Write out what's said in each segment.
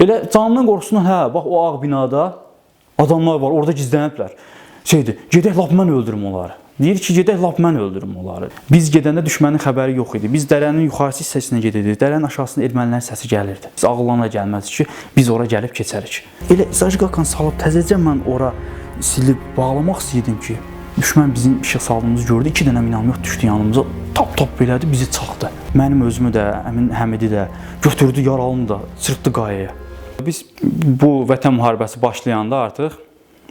Elə canının qorxusundan, hə, bax o ağ binada adamlar var, orada gizləniblər. Gedək lap mən öldürüm onları. Deyir ki, gedək lap mən öldürüm onları. Biz gedəndə düşmənin xəbəri yox idi. Biz dərənin yuxarısı hissəsinə gedirdik. Dərənin aşağısında ermənilərin səsi gəlirdi. Biz ağıllarına gəlməzdi ki, biz ora gəlib keçərik. Elə zajqakan salıb təzəcə mən ora silib bağlamaq istəyirdim ki, düşmən bizim işıq saldığımızı gördü. 2 dənə minamyot düşdü yanımıza. Tap belədi, bizi çaxdı. Mənim özümü də, Əmin Həmidi də götürdü, yaralını da çırpdı qayaya. Biz bu Vətən müharibəsi başlayanda artıq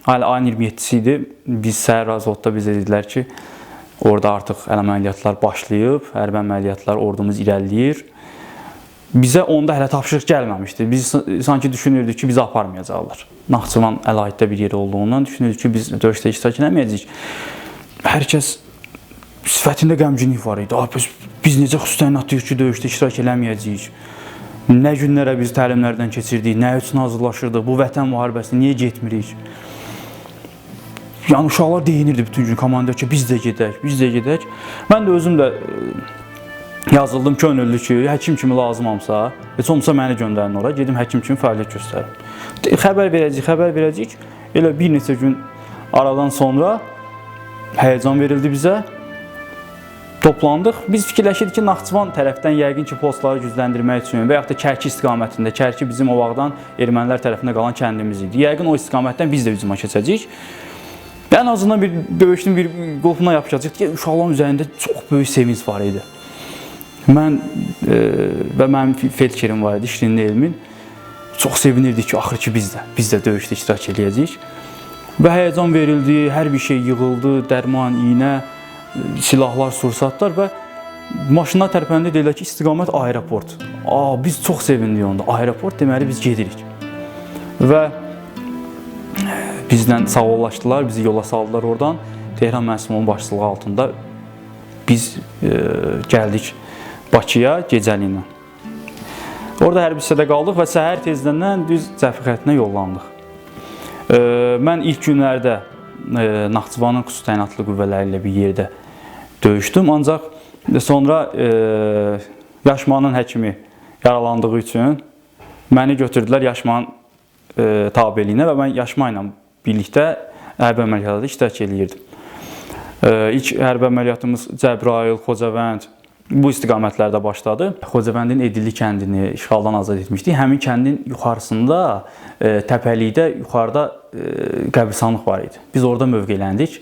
ayın 27-si idi. Biz səhər razılıqda bizə dedilər ki, orada artıq əməliyyatlar başlayıb, hərbi əməliyyatlar, ordumuz irəliləyir. Bizə onda hələ tapşırıq gəlməmişdi. Biz sanki düşünürdük ki, bizi aparmayacaqlar. Naxçıvan əlahiddə bir yer olduğundan düşünürdük ki, biz döyüşdə iştirak eləməyəcəyik. Hər kəs sifətində qəmginlik var idi. Biz necə xüsusən atıyıq ki, döyüşdə iştirak eləməyəcəyik. Nə günlərə biz təlimlərdən keçirdik, nə üçün hazırlaşırdıq, bu vətən müharibəsində niyə getmirik? Yəni uşaqlar deyinirdi bütün gün komandaya ki, biz də gedək. Mən də özüm də yazıldım könüllü ki, həkim kimi lazımamsa, heç olmasa məni göndərin ora, gedim həkim kimi fəaliyyət göstərim. Xəbər verəcəyik. Elə bir neçə gün aradan sonra həyəcan verildi bizə. Toplandıq. Biz fikirləşirdik ki, Naxçıvan tərəfdən yəqin ki, postları gücləndirmək üçün və yaxud da Kərki istiqamətində, Kərki bizim o vaxtdan ermənilər tərəfində qalan kəndimiz idi. Yəqin o istiqamətdən biz də hücuma keçəcəyik. Ən azından bir döyüşün bir qulpuna yapışacaq ki, uşaqların üzərində çox böyük sevinç var idi. Mən və mənim felçerim var idi, Şirin Elmin. Çox sevinirdik ki, axır ki, biz də döyüşdə iştirak edəcəyik. Və həyəcan verildi, hər bir şey yığıldı, dərman, iynə, silahlar, sursatlar və maşınlar tərpəndə deyirlər ki, istiqamət aeroport. Biz çox sevindik onda. Aeroport deməli biz gedirik. Və bizdən sağollaşdılar, bizi yola saldılar oradan. Tehran Mənsumunun başçılığı altında biz gəldik Bakıya gecəliyinə. Orada hərbi hissədə qaldıq və səhər tezdən düz Cəfər xəttinə yollandıq. Mən ilk günlərdə Naxçıvanın xüsusi təyinatlı qüvvələri ilə bir yerdə döyüşdüm. Ancaq sonra Yaşmanın həkimi yaralandığı üçün məni götürdülər Yaşmanın tabeliyinə və mən Yaşma ilə birlikdə hərbi əməliyyatlarda iştirak edirdim. İlk hərbi əməliyyatımız Cəbrayıl, Xocavənd bu istiqamətlərdə başladı. Xocavəndin Edilli kəndini işğaldan azad etmişdik. Həmin kəndin yuxarısında, təpəlikdə, yuxarıda qəbristanlıq var idi. Biz orada mövqeləndik.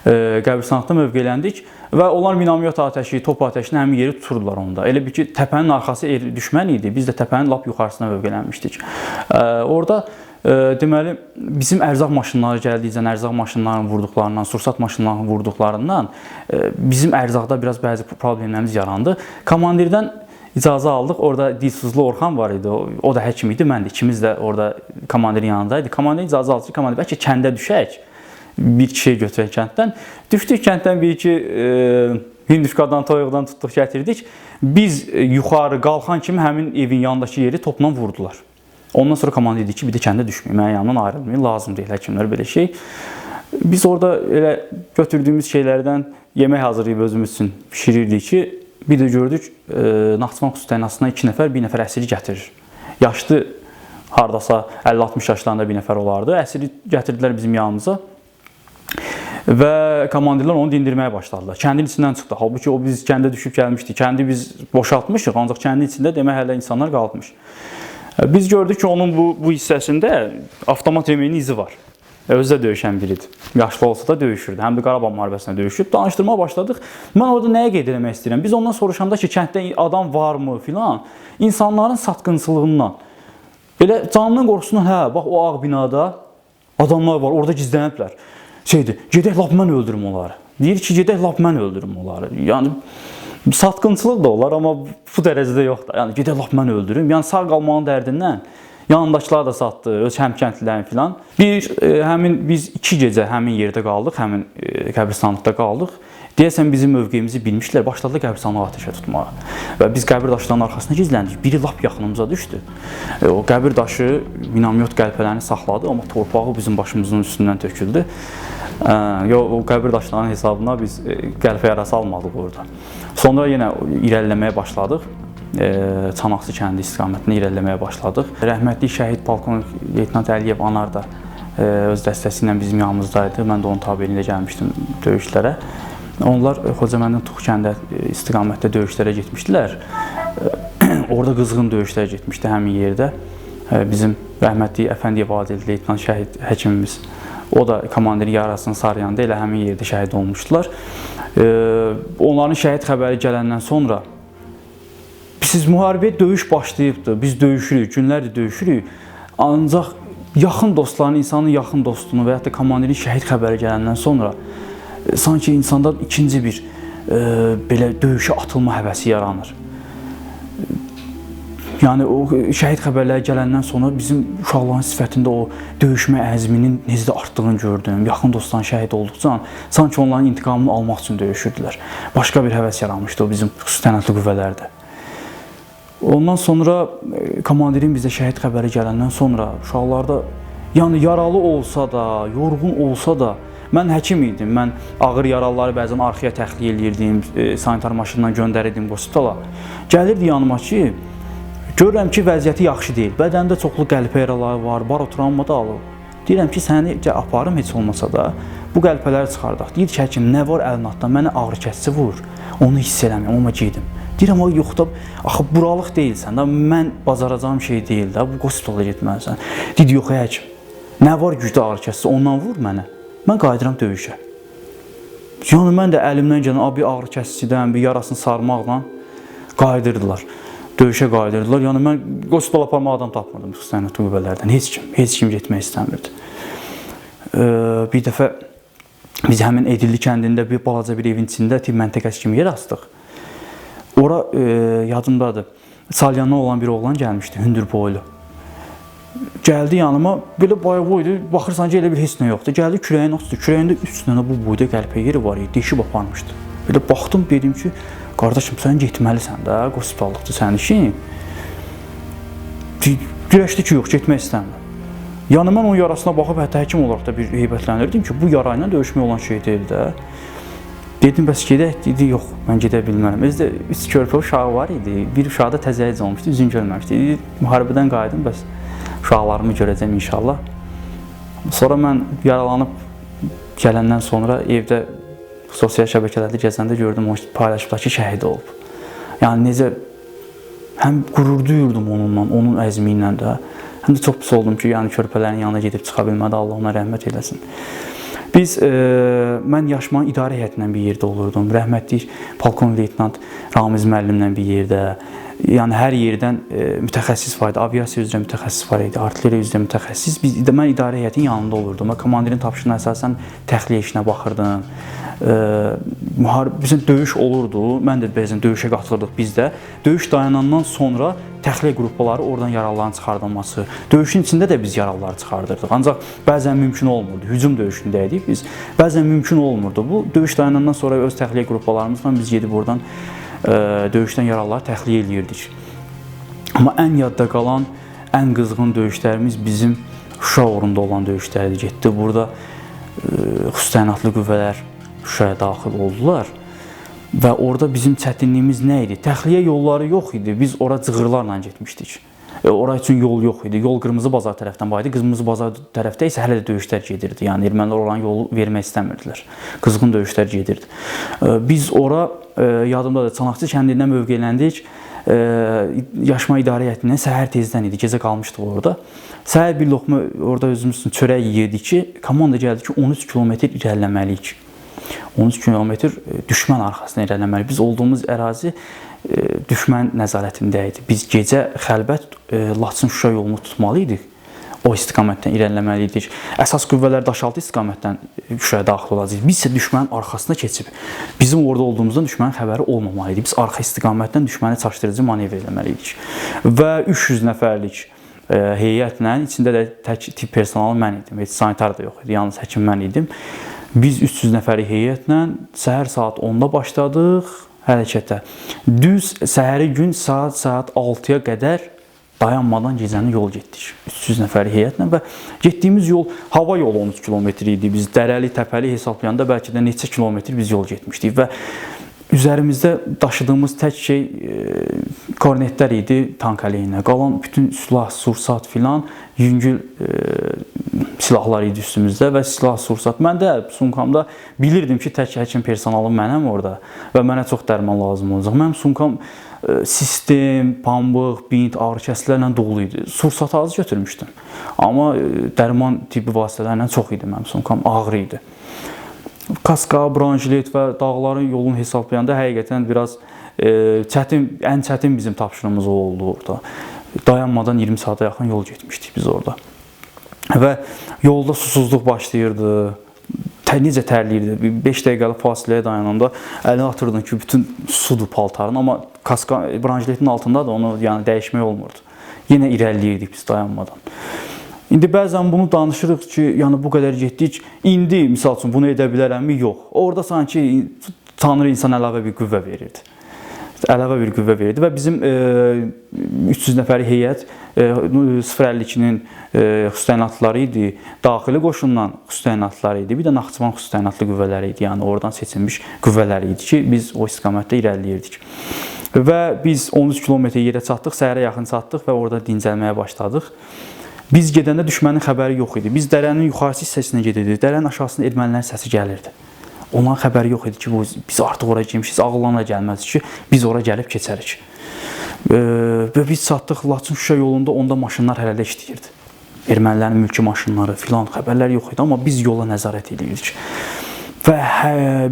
Qəbristanlıqda mövqeləndik və onlar minamyot atəşi, top atəşini həmin yeri tuturdular onda. Elə bir ki, təpənin arxası düşmən idi. Biz də təpənin lap yuxarısına mövqelənmişdik. Orada deməli, bizim ərzaq maşınları gəldikcə, ərzaq maşınlarının vurduqlarından, sursat maşınlarının vurduqlarından bizim ərzaqda biraz bəzi problemlərimiz yarandı. Komandirdən icazə aldıq. Orada Dilsuzlu Orxan var idi. O da həkim idi, mən də. İkimiz də orada komandirin yanındaydı. Komandir icazə aldı ki, komandir bəlkə kəndə düşək. Bir kişiyə götürək kənddən. Düşdük kənddən bir iki hinduşkadan, toyuqdan tutduq, gətirdik. Biz yuxarı qalxan kimi həmin evin yanındakı yeri topla vurdular. Ondan sonra komandir dedi ki, bir də kəndə düşməyin, mənim yanımdan ayrılmayın, lazım deyil həkimlər belə şey. Biz orada elə götürdüyümüz şeylərdən yemək hazırlayıb özümüz üçün pişirirdik ki, bir də gördük, Naxçıvan xüsusi təyinatına 2 nəfər, 1 nəfər əsiri gətirir. Yaşlı, hardasa 50-60 yaşlarında bir nəfər olardı. Əsiri gətirdilər bizim yanımıza. Və komandirlər onu dindirməyə başladılar. Kəndin içindən çıxdı. Halbuki o biz kəndə düşüb gəlmişdik. Kəndi biz boşaltmışıq, ancaq kəndin içində demək hələ insanlar qalmış. Biz gördük ki, onun bu hissəsində avtomat remeyinin izi var. Özü də döyüşən biridir. Yaşlı olsa da döyüşürdü. Həm də Qarabağ müharibəsində döyüşüb. Danışdırmaya başladıq. Mən orada nəyə qeyd eləmək istəyirəm? Biz ondan soruşanda ki, kənddə adam varmı filan, insanların satqınçılığından. Elə canının qorxusundan, hə, bax o ağ binada adamlar var, orada gizləniblər. Gedək lap mən öldürüm onları. Deyir ki, gedək lap mən öldürüm onları. Yəni, satqınçılıq da olar, amma bu dərəcədə yoxdur. Yəni, gedək lap mən öldürüm. Yəni, sağ qalmanın dərdindən yanındakılar da satdı, öz həmkəndlilərin filan. Biz 2 gecə həmin yerdə qaldıq, həmin qəbristanlıqda qaldıq. Deyəsən bizim mövqeyimizi bilmişlər, başladılar qəbristanlığı atəşə tutmağa. Və biz qəbir daşlarının arxasına gizləndik. Biri lap yaxınımıza düşdü. O qəbir daşı minamyot qəlpələrini saxladı, amma torpağı bizim başımızın üstündən töküldü. O qəbir daşlarının hesabına biz qəlpə yarası almadıq orada. Sonra yenə irəliləməyə başladıq. Çanaqçı kəndi istiqamətində irəliləməyə başladıq. Rəhmətli şəhid polkovnik leytenant Əliyev Anar da öz dəstəsi ilə bizim yanımızdaydı. Mən də onun tabeliyində gəlmişdim döyüşlərə. Onlar Xocavəndin Tuğ kəndə istiqamətdə döyüşlərə getmişdilər. Orada qızğın döyüşlərə getmişdi həmin yerdə. Bizim rəhmətli Əfəndiyev Adil leytenant şəhid həkimimiz, o da komandirin yarasını sarıyanda elə həmin yerdə şəhid olmuşdular. Onların şəhid xəbəri gələndən sonra siz müharibəyə döyüş başlayıbdır, biz döyüşürük, günlərdir döyüşürük. Ancaq yaxın dostların, insanın yaxın dostunu və ya da komandirin şəhid xəbəri gələndən sonra sanki insanda ikinci bir belə döyüşə atılma həvəsi yaranır. Yəni o şəhid xəbərləri gələndən sonra bizim uşaqların sifətində o döyüşmə əzminin necə də artdığını gördüm. Yaxın dostların şəhid olduqca sanki onların intiqamını almaq üçün döyüşürdülər. Başqa bir həvəs yaranmışdı o bizim xüsusi təyinatlı qüvvələrdə. Ondan sonra komandirin bizə şəhid xəbəri gələndən sonra uşaqlarda yəni yaralı olsa da, yorğun olsa da, mən həkim idim. Mən ağır yaralıları bəzən arxaya təxliyə eləyirdim, sanitar maşınla göndərirdim hospitala. Gəlirdi yanıma ki, görürəm ki, vəziyyəti yaxşı deyil. Bədəndə çoxlu qəlpə yaraları var, barotravma da alıb. Deyirəm ki, səni aparım heç olmasa da bu qəlpələri çıxardaq. Deyir ki, həkim, nə var əlin altdan? Mənə ağrı kəsici vur. Onu hiss eləməyəm, amma gedim. Deyirəm, o yox da, axı buralıq deyilsən da, mən bacaracağım şey deyil də, bu hospitala getməlisən. Deyir, yox həkim, nə var gücdə ağrı kəsici? Ondan vur mənə. Mən qayıdıram döyüşə. Yəni, mən də əlimdən gələn bir ağrı kəsicidən, bir yarasını sarmaqla qayıdırdılar. Döyüşə qayıdırdılar. Yəni, mən hospitala aparmaq adam tapmadım xüsusi təyinatlı qüvvələrdən. Heç kim getmək istəmirdi. Bir dəfə biz həmin Edirli kəndində bir balaca bir evin içində tibb məntəqəsi kimi yer astıq. Ora yadımdadır. Salyandan olan bir oğlan gəlmişdi, hündür boylu. Gəldi yanıma, belə boydu, baxırsan ki, elə bir heç nə yoxdur. Gəldi kürəyin açdı, kürəyində 3 dənə bu boyda qəlpə yeri var idi, deşib aparmışdı. Belə baxdım, dedim ki, qardaşım, sən getməlisən də, hospitallıqdır sənin işin. Güləşdi ki, yox, getmək istəmirəm. Yəni, mən onun yarasına baxıb, hətta həkim olaraq da bir heybətlənirdim ki, bu yarayla döyüşmək olan şey deyil də. Dedim, bəs gedək, dedi, yox, mən gedə bilmərəm. Özdə 3 körpə uşağı var idi, bir uşağı da təzəyic olmuşdu, üzün görməmişdi. Dedi, müharibədən qayıdım, bəs uşaqlarımı görəcəm inşallah. Sonra mən yaralanıb gələndən sonra evdə sosial şəbəkələrdə gəzəndə gördüm, o paylaşımdakı şəhid olub. Yəni, necə həm qürur duyurdum onunla, onun əzmi ilə də, həm də çox pis oldum ki, yəni körpələrin yanına gedib çıxa bilmədi, Allah ona rəhmət eləsin. Mən Yaşman idarə heyətindən bir yerdə olurdum, rəhmətli polkovnik leytenant Ramiz müəllimlə bir yerdə, yəni hər yerdən mütəxəssis var idi, aviasiya üzrə mütəxəssis var idi, artilleriya üzrə mütəxəssis. Mən idarə heyətinin yanında olurdum, komandirin tapşırığına əsasən təxliyə işinə baxırdım. Bizim döyüş olurdu, mən də bəzən döyüşə qatılırdıq biz də. Döyüş dayanandan sonra təxliyə qrupları oradan yaralıların çıxardılması, döyüşün içində də biz yaralıları çıxardırdıq. Ancaq bəzən mümkün olmurdu, hücum döyüşündəydik biz, bəzən mümkün olmurdu. Bu döyüş dayanandan sonra öz təxliyə qruplarımızla biz gedib oradan döyüşdən yaralıları təxliyə eləyirdik. Amma ən yadda qalan, ən qızğın döyüşlərimiz bizim Şuşa uğrunda olan döyüşlərdir getdi. Burada xüsusi təyinatlı qüvvələr Şuşaya daxil oldular və orada bizim çətinliyimiz nə idi? Təxliyə yolları yox idi, biz ora cığırlarla getmişdik. Ora üçün yol yox idi, yol Qırmızı Bazar tərəfdən var idi, Qırmızı Bazar tərəfdə isə hələ də döyüşlər gedirdi. Yəni, ermənilər olan yolu vermək istəmirdilər, qızğın döyüşlər gedirdi. Biz ora, yadımda da Çanaqçı kəndindən mövqeləndik, Yaşma idarə heyətindən səhər tezdən idi, gecə qalmışdıq orada. Səhər bir loxma orada özümüz üçün çörək yeyirdik ki, komanda gəldi ki, 13 kilometr irəliləməliyik. 13 kilometr düşmən arxasına irəliləməliyik. Biz olduğumuz ərazi düşmən nəzarətində idi. Biz gecə xəlbət Laçın-Şuşa yolunu tutmalıydıq. O istiqamətdən irəliləməliydik. Əsas qüvvələr Daşaltı istiqamətdən Şuşaya daxil olacaq. Biz isə düşmənin arxasına keçib, bizim orada olduğumuzdan düşmənin xəbəri olmamalıydı. Biz arxa istiqamətdən düşməni çaşdırıcı manevr eləməliydik. Və 300 nəfərlik heyətlə, içində də tək tibb personalı mən idim. Heç sanitar da yox idi, yalnız həkim mən idim. Biz 300 nəfərlik heyətlə səhər saat 10-da başladıq hərəkətə. Düz səhəri gün saat 6-ya qədər dayanmadan gecəni yol getdik. 300 nəfərlik heyətlə və getdiyimiz yol hava yolu 13 kilometr idi. Biz dərəli, təpəli hesablayanda bəlkə də neçə kilometr biz yol getmişdik və üzərimizdə daşıdığımız tək şey kornetlər idi tank əleyhinə. Qalan bütün silah, sursat filan, yüngül silahlar idi üstümüzdə və silah, sursat. Mən də sumkamda bilirdim ki, tək həkim personalım mənəm orada və mənə çox dərman lazım olacaq. Mənim sumkam sistem, pambıq, bint, ağrı kəsicilərlə dolu idi. Sursatı az götürmüşdüm. Amma dərman tibbi vasitələrlə çox idi mənim sumkam, ağır idi. Kaska, branjilet və dağların yolunu hesablayanda həqiqətən biraz ən çətin bizim tapşırığımız oldu orada. Dayanmadan 20 saata yaxın yol getmişdik biz orada. Və yolda susuzluq başlayırdı. Necə tərliyirdi. 5 dəqiqəlik fasiləyə dayananda əlini atırdın ki, bütün sudur paltarın, amma kaska branjiletin altında da onu yəni dəyişmək olmurdu. Yenə irəliləyirdik biz dayanmadan. İndi bəzən bunu danışırıq ki, yəni bu qədər getdik. İndi misal üçün bunu edə bilərəmmi? Yox. Orada sanki Tanrı insan əlavə bir qüvvə verirdi. Əlavə bir qüvvə verirdi və bizim 300 nəfərlik heyət 052-nin xüsusi təyinatlıları idi, daxili qoşundan xüsusi təyinatlıları idi, bir də Naxçıvan xüsusi təyinatlı qüvvələri idi, yəni oradan seçilmiş qüvvələr idi ki, biz o istiqamətdə irəliləyirdik. Və biz 13 kilometr yerə çatdıq, səhərə yaxın çatdıq və orada dincəlməyə başladıq. Biz gedəndə düşmənin xəbəri yox idi. Biz dərənin yuxarısı hissəsinə gedirdik, dərənin aşağısında ermənilərin səsi gəlirdi. Onların xəbəri yox idi ki, biz artıq ora gəlmişik, ağıllarına gəlməzdi ki, biz ora gəlib keçərik. Və biz çatdıq Laçın Şuşa yolunda, onda maşınlar hələ də işləyirdi. Ermənilərin mülki maşınları filan xəbərlər yox idi, amma biz yola nəzarət edirdik. Və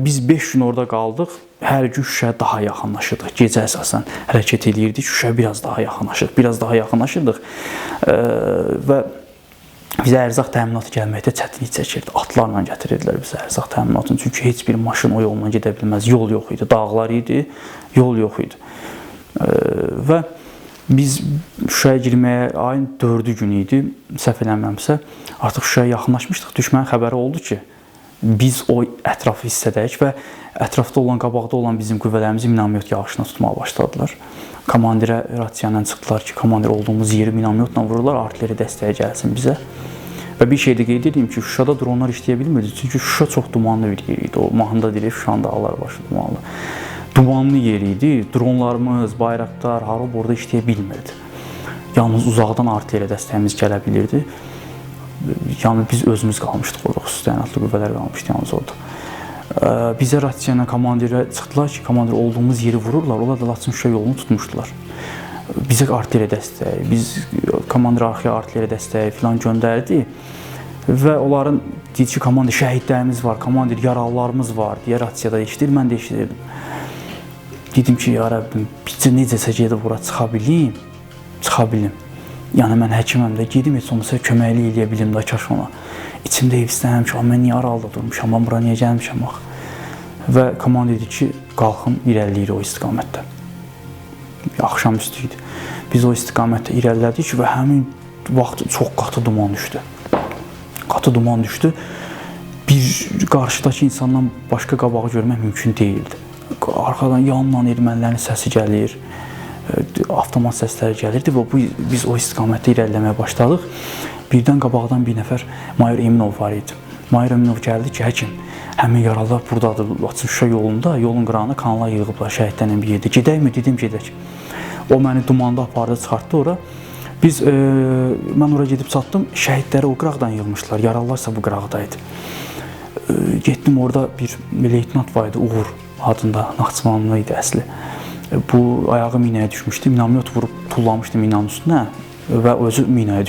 biz 5 gün orada qaldıq, hər gün Şuşaya daha yaxınlaşırdıq. Gecə əsasən hərəkət edirdik, Şuşaya biraz daha yaxınlaşırdıq və bizə ərzaq təminatı gəlməkdə çətinlik çəkirdi. Atlarla gətirirdilər bizə ərzaq təminatını. Çünki heç bir maşın o yolla gedə bilməz. Yol yox idi, dağlar idi, yol yox idi. Və biz Şuşaya girməyə ayın 4-cü günü idi, səhv eləmirəmsə, artıq Şuşaya yaxınlaşmışdıq. Düşmənin xəbəri oldu ki, biz o ətrafı hissədəyik və ətrafda olan, qabaqda olan bizim qüvvələrimizi minamyot yağışına tutmağa başladılar. Komandirə rasiyadan çıxdılar ki, komandir olduğumuz yeri minamyotla vururlar, artilleri dəstəyə gəlsin bizə. Və bir şey də qeyd edeyim ki, Şuşada dronlar işləyə bilmirdi. Çünki Şuşa çox dumanlı bir yer idi. O mahnıda deyilir, Şuşanın dağları başı dumanlı. Dumanlı yer idi. Dronlarımız, bayraqlar, harab orada işləyə bilmirdi. Yalnız uzaqdan artilleri dəstəyimiz gələ bilirdi. Yəni biz özümüz qalmışdıq orada, xüsusi təyinatlı qüvvələr qalmışdı yalnız orada. Bizə rasiyadan komandirə çıxdılar ki, komandir olduğumuz yeri vururlar, onlar da Laçın Şuşa yolunu tutmuşdular. Bizə artilleri dəstəyi, biz komandir arxaya artilleri dəstəyi filan göndərdi və onların deyir ki, komandir şəhidlərimiz var, komandir yaralılarımız var deyə rasiyada eşidir, mən də eşidirdim. Dedim ki, ya Rəbbim, bizcə necəsə gedib ora çıxa bilim. Yəni mən həkiməm də, gedim heç olmasa köməklik eləyə bilim də kaş ona. İçimdə hevslənəm ki, mən niyə aralıda durmuşam, mən bura niyə gəlmişəm bax. Və komanda dedi ki, qalxın, irəliləyir o istiqamətdə. Axşam üstü idi. Biz o istiqamətdə irəlilədik və həmin vaxt çox qatı duman düşdü. Qatı duman düşdü. Bir qarşıdakı insandan başqa qabağı görmək mümkün deyildi. Arxadan yandan ermənilərin səsi gəlir. Avtomat səsləri gəlirdi və biz o istiqamətdə irəliləməyə başladıq. Birdən qabaqdan bir nəfər Mayor Eminov var idi. Mayor Eminov gəldi ki, həkim, həmin yaralılar buradadır, Laçın Şuşa yolunda, yolun qırağına kanlar yığıblar şəhidlərin bir yerdə. Gedəkmi? Dedim, gedək. O məni dumanda apardı, çıxartdı ora. Mən ora gedib çatdım, şəhidləri o qıraqdan yığmışlar, yaralılarsa bu qıraqdaydı. Getdim, orada bir leytenant var idi, Uğur adında, Naxçıvanlı idi əsli. Bu ayağı minaya düşmüşdü, minamyot vurub tullamışdı minanın üstünə və özü minaya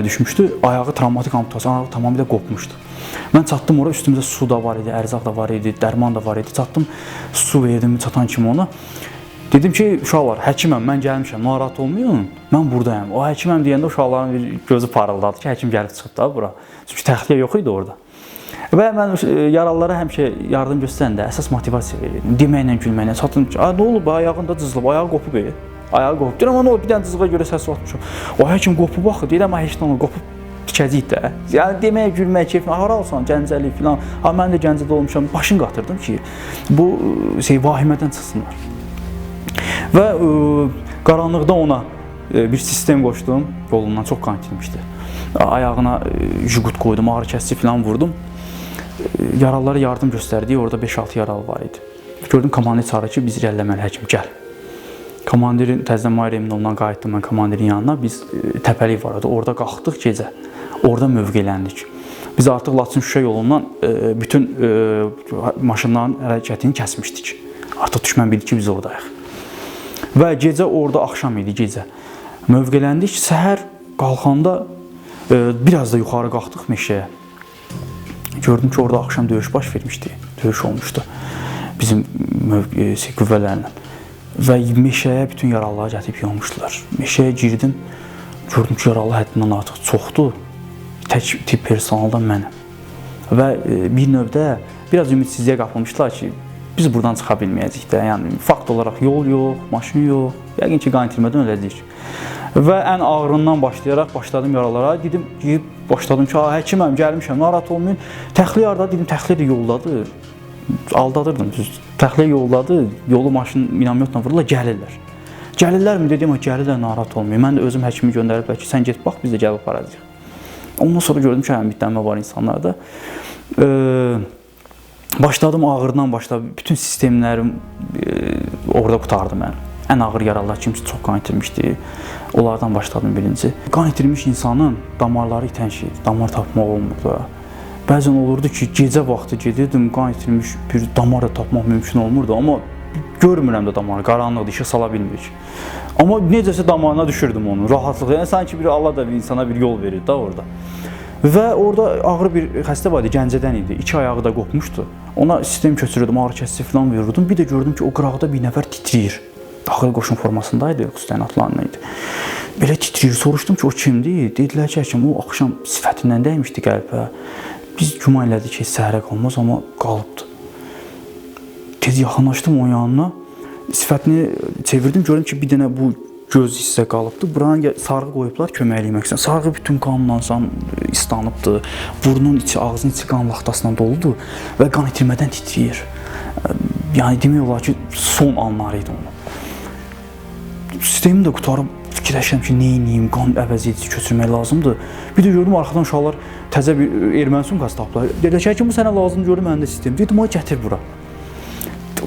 düşmüşdü. Ayağı travmatik amputasiya, ayağı tamamilə qopmuşdu. Mən çatdım ora, üstümüzdə su da var idi, ərzaq da var idi, dərman da var idi. Çatdım, su verdim çatan kimi ona. Dedim ki, uşaqlar, həkiməm, mən gəlmişəm, narahat olmayın, mən buradayım. O həkiməm deyəndə uşaqların bir gözü parıldadı ki, həkim gəlib çıxıb da bura. Çünki təxliyə yox idi orada. Və mən yaralılara həmişə yardım göstərəndə əsas motivasiya verirdim. Deməklə, gülməklə çatdım ki, nə olub, ayağında cızılıb, ayağı qopub. Ayağı qopub. Deyirəm, amma bir dənə cızığa görə səs atmışam. O həkim qopub baxır, deyirəm, heç də onu qopub tikəcəyik də. Yəni demək, gülmək, keyfin, hara olsan, Gəncəli filan. Mən də Gəncədə olmuşam, başını qatırdım ki, bu vahimədən çıxsınlar. Və qaranlıqda ona bir sistem qoşdum, yolundan çox qan itirmişdi. Ayağına jüqut qoydum, ağrı kəsici filan vurdum. Yaralılara yardım göstərdik, orada 5-6 yaralı var idi. gördüm komandir çağırır ki, biz irəliləməli həkim, gəl. Komandirin təzədən Mayır Eminondan qayıtdım mən komandirin yanına. Biz təpəlik var idi. Orada qalxdıq gecə. Orada mövqeləndik. Biz artıq Laçın-Şuşa yolundan bütün maşınların hərəkətini kəsmişdik. Artıq düşmən bildi ki, biz oradayıq. Və gecə orada axşam idi, gecə. Mövqeləndik. Səhər qalxanda biraz da yuxarı qalxdıq meşəyə. Gördüm ki, orada axşam döyüş baş vermişdi. Döyüş olmuşdu bizim qüvvələrlə. Və meşəyə bütün yaralıları gətirib yığmışdılar. Meşəyə girdim, gördüm ki, yaralı həddindən artıq çoxdur. Tək tip personaldan mənəm. Və bir növdə biraz ümidsizliyə qapılmışdılar ki, biz buradan çıxa bilməyəcəyik də. Yəni, fakt olaraq yol yox, maşın yox, yəqin ki, qan itirmədən öləcəyik. Və ən ağırından başlayaraq başladım yaralara. Dedim, başladım ki, həkiməm, gəlmişəm, narahat olmayın. Təxliyə arada, dedim, təxliyə də yoldadır. Aldadırdım, düz. Təxliyə yoldadı, yolu maşın minamyotla vururlar, gəlirlər. Gəlirlərmi dedim, gəlirlər, narahat olmayın. Mən də özüm həkimi göndəriblər ki, sən get bax, biz də gəlib aparacağıq. Ondan sonra gördüm ki, bitdənmə var insanlarda. Başladım ağırdan başladım, bütün sistemlərim orada qutardı mən. Ən ağır yaralılar kimsə çox qan itirmişdi. Onlardan başladım birinci. Qan itirmiş insanın damarları itən şeydir, damar tapmaq olmurdu. Bəzən olurdu ki, gecə vaxtı gedirdim, qan itirmiş bir damar da tapmaq mümkün olmurdu, amma görmürəm də damarı, qaranlıqdır, işə sala bilmirik. Amma necəsə damarına düşürdüm onu, rahatlıqla. Yəni, sanki bir Allah da bir insana bir yol verir da orada. Və orada ağır bir xəstə var idi, Gəncədən idi, 2 ayağı da qopmuşdu. Ona sistem köçürürdüm, ağrı kəsici falan verirdim. Bir də gördüm ki, o qıraqda bir nəfər titriyir. Daxili qoşun formasındaydı, xüsus təyinatlarında idi. Belə titriyir, soruşdum ki, o kimdir? Dedilər ki, həkim, o axşam sifətindən dəymişdi qəlbə. Biz güman elədik ki, səhərə qalmaz, amma qalıbdı. Tez yaxınlaşdım onun yanına, sifətini çevirdim, gördüm ki, bir dənə bu göz hissə qalıbdı. Buranı sarğı qoyublar köməkləmək üçün. Sarğı bütün qanla islanıbdı, burnun içi, ağzının içi qan laxtasından doludur və qan itirmədən titriyir. Yəni, demək olar ki, son anları idi onun. Sistemi də qutarıb fikirləşirəm ki, neyiniyim, qan əvəziyyəti köçürmək lazımdır. Bir də gördüm, arxadan uşaqlar təzə bir erməni sumkası tapdılar. Dedilər ki, bu sənə lazımdır, gördüm məndə sistem. Dedim, ay gətir bura.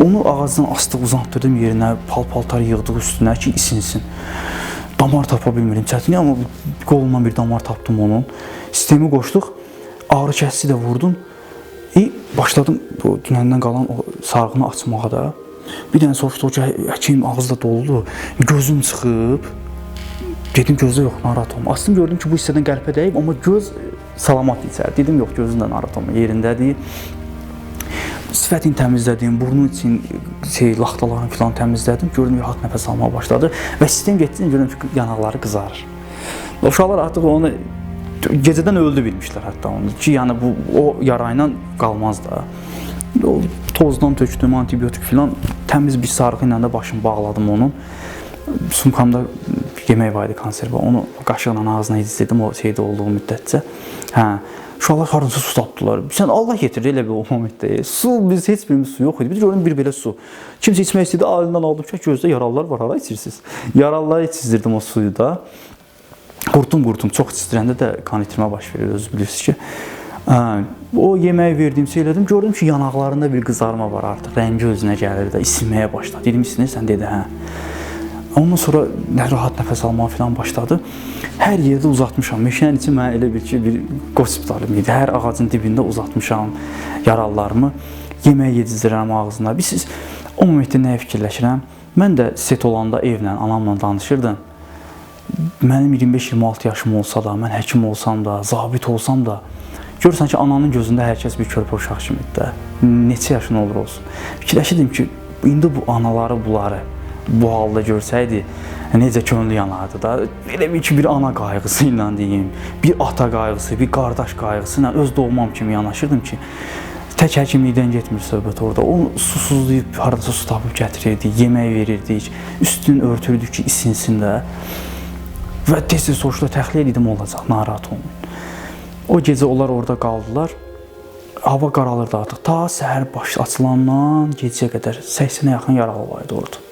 Onu ağacdan astıq, uzantdırdım yerinə, pal-paltar yığdıq üstünə ki, isinsin. Damar tapa bilmirim, çətinlik, amma qolundan bir damar tapdım onun. Sistemi qoşduq, ağrı kəsici də vurdum. Başladım bu dünəndən qalan o sarğını açmağa da. Bir dənə soruşdu ki, həkim ağızda doludur, gözüm çıxıb. Dedim, gözdə yox, narahat olma. Açdım, gördüm ki, bu hissədən qəlbə dəyib, amma göz salamat içər. Dedim, yox, gözün də narahat olma, yerindədir. Sifətini təmizlədim, burnun için laxtalarını falan təmizlədim. Gördüm, rahat nəfəs almağa başladı və sistem getdiyini gördüm ki, yanaqları qızarır. Uşaqlar artıq onu gecədən öldü bilmişlər hətta onu ki, yəni o yarayla qalmaz da. O tozdan tökdüm, antibiotik falan, təmiz bir sarğı ilə də başımı bağladım onun. Sumkamda yemək var idi, konserva, onu qaşıqla ağzına yedizdirdim o şeydə olduğu müddətcə. Uşaqlar harınsa su tapdılar. Sən Allah getirir elə bir o momentdə. Su, biz heç birimiz su yox idi. Bir gördüm bir belə su. Kimsə içmək istəyirdi, əlindən aldım ki, gözdə yaralılar var, hara içirsiniz? Yaralılara içizdirdim o suyu da. Qurtum, çox içizdirəndə də kan itirmə baş verir, özünüz bilirsiniz ki. O yeməyi verdim, söylədim, gördüm ki, yanaqlarında bir qızarma var artıq. Rəngi özünə gəlir də, isinməyə başladı. Dedim, isinirsən, dedi, hə. Ondan sonra rahat nəfəs almağa falan başladı. Hər yerdə uzatmışam. Meşənin içi mənə elə bir ki, bir qospitalım idi. Hər ağacın dibində uzatmışam yaralılarımı. Yemək yedizdirəm ağzına. Siz o momentdə nəyə fikirləşirəm? Mən də set olanda evlə, anamla danışırdım. Mənim 25-26 yaşım olsa da, mən həkim olsam da, zabit olsam da, görürsən ki, ananın gözündə hər kəs bir körpə uşaq kimidir də. Neçə yaşın olur olsun. Fikirləşirdim ki, indi bu anaları, bunları bu halda görsəydi, necə könlü yanardı da. Elə bir ki, bir ana qayğısı ilə deyim, bir ata qayğısı, bir qardaş qayğısı ilə öz doğmam kimi yanaşırdım ki, tək həkimlikdən getmir söhbət orada. Onu susuzlayıb, haradasa su tapıb gətirirdik, yemək verirdik, üstünü örtürdük ki, isinsin də. Və tez-tez soruşdu, təxliyə edim olacaq, narahat olmayın. O gecə onlar orada qaldılar. Hava qaralırdı artıq. Ta səhər baş açılandan gecəyə qədər 80-ə yaxın yaralı var idi orada.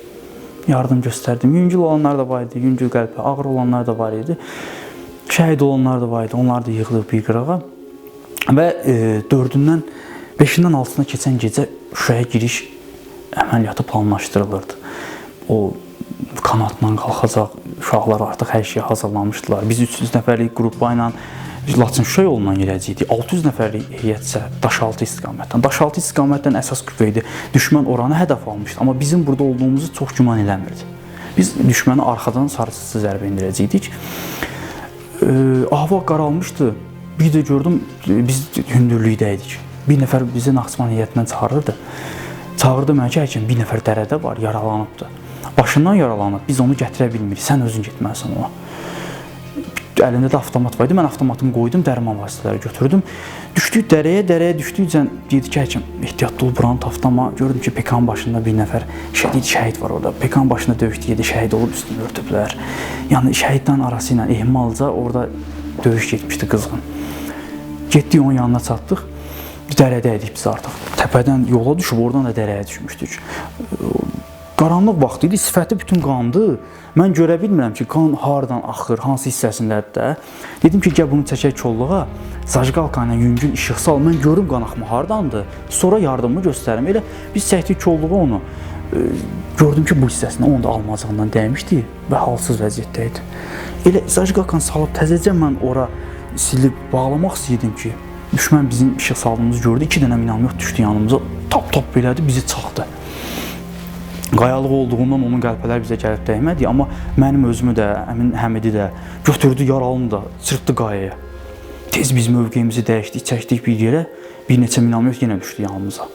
Yardım göstərdim. Yüngül olanlar da var idi, yüngül qəlbə, ağır olanlar da var idi. Şəhid olanlar da var idi, onlar da yığılıb bir qırağa. Və 4-dən 5-dən 6-sına keçən gecə Şuşaya giriş əməliyyatı planlaşdırılırdı. O kanatla qalxacaq uşaqlar artıq hər şeyə hazırlanmışdılar. Biz 300 nəfərlik qrupa ilə Laçın-Şuşa yolundan gedəcəkdik. 600 nəfərlik heyət isə Daşaltı istiqamətdən. Daşaltı istiqamətdən əsas qüvvə idi. Düşmən oranı hədəf almışdı. Amma bizim burada olduğumuzu çox güman eləmirdi. Biz düşməni arxadan sarısız zərbə endirəcəkdik. Hava qaralmışdı. Bir də gördüm, biz hündürlükdə idik. Bir nəfər bizi Naxçıvan heyətindən çağırırdı. Çağırdı mənə ki, həkim bir nəfər dərədə var, yaralanıbdı. Başından yaralanıb, biz onu gətirə bilmirik, sən özün getməlisən ona. Əlində də avtomat var idi, mən avtomatımı qoydum, dərman vasitələri götürdüm. Düşdük dərəyə düşdükcə dedi ki, həkim, ehtiyatlı ol, buranı tapdama. Gördüm ki, PK-nın başında bir nəfər şəhid var orada. PK-nın başında döyüşdü, şəhid olub üstünü örtüblər. Yəni, şəhidlərin arası ilə ehmalca orada döyüş getmişdi qızğın. Getdik, onun yanına çatdıq. Dərədə idik biz artıq. Təpədən yola düşüb, oradan da dərəyə düşmüşdük. Qaranlıq vaxt idi, sifəti bütün qandı. Mən görə bilmirəm ki, qan hardan axır, hansı hissəsindədir də. Dedim ki, gəl bunu çəkək kolluğa, zajqalka ilə yüngül işıq sal, mən görüm qan axma hardandır, sonra yardımımı göstərim. Elə biz çəkdik kolluğa onu, gördüm ki, bu hissəsində onu da almacığından dəymişdi və halsız vəziyyətdə idi. Elə zajqalkanı salıb təzəcə mən ora silib bağlamaq istəyirdim ki, düşmən bizim işıq saldığımızı gördü, 2 dənə minamyot düşdü yanımıza, tap belədi, bizi çaxdı. Qayalıq olduğundan onun qəlpələri bizə gəlib dəymədi, amma mənim özümü də, əmin Həmidi də götürdü, yaralını da çırpdı qayaya. Tez biz mövqeyimizi dəyişdik, çəkdik bir yerə, bir neçə minamyot yenə düşdü yanımıza.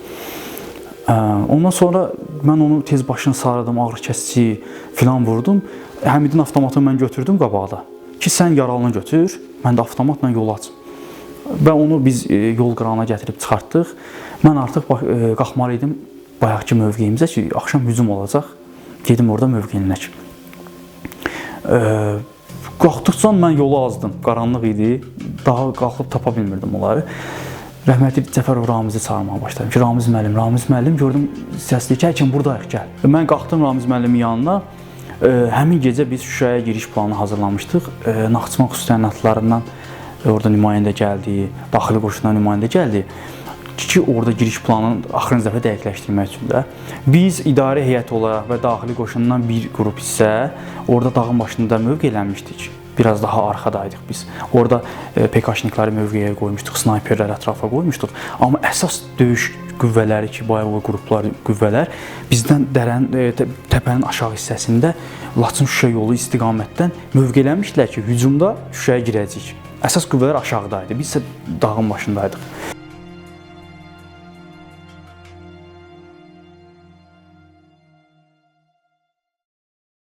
Ondan sonra mən onu tez başını sarıdım, ağrı kəsici filan vurdum. Həmidin avtomatını mən götürdüm qabaqda ki, sən yaralını götür, mən də avtomatla yol açım. Və onu biz yol qırağına gətirib çıxartdıq. Mən artıq qalxmalı idim bayaqki mövqeyimizə ki, axşam hücum olacaq, gedim orada mövqeyinlək. Qalxdıqca mən yolu azdım, qaranlıq idi, daha qalxıb tapa bilmirdim onları. Rəhmətli Cəfərov Ramizi çağırmağa başladım ki, Ramiz müəllim, gördüm səsləyir ki, həkim buradayıq, gəl. Mən qalxdım Ramiz müəllimin yanına, həmin gecə biz Şuşaya giriş planı hazırlamışdıq. Naxçıvan xüsusi təyinatlarından orada nümayəndə gəldi, daxili qoşundan nümayəndə gəldi. Ki, orada giriş planını axırıncı dəfə dəqiqləşdirmək üçün də. Biz idarə heyəti olaraq və daxili qoşundan bir qrup isə orada dağın başında mövqeylənmişdik. Biraz daha arxadaydıq biz. Orada PKK-nikləri mövqeyə qoymuşduq, snayperləri ətrafa qoymuşduq. Amma əsas döyüş qüvvələri ki, bayaq o qruplar, qüvvələr bizdən təpənin aşağı hissəsində Laçın-Şuşa yolu istiqamətdən mövqeylənmişdilər ki, hücumda Şuşaya girəcəyik. Əsas qüvvələr aşağıdaydı, biz isə dağın başındaydıq.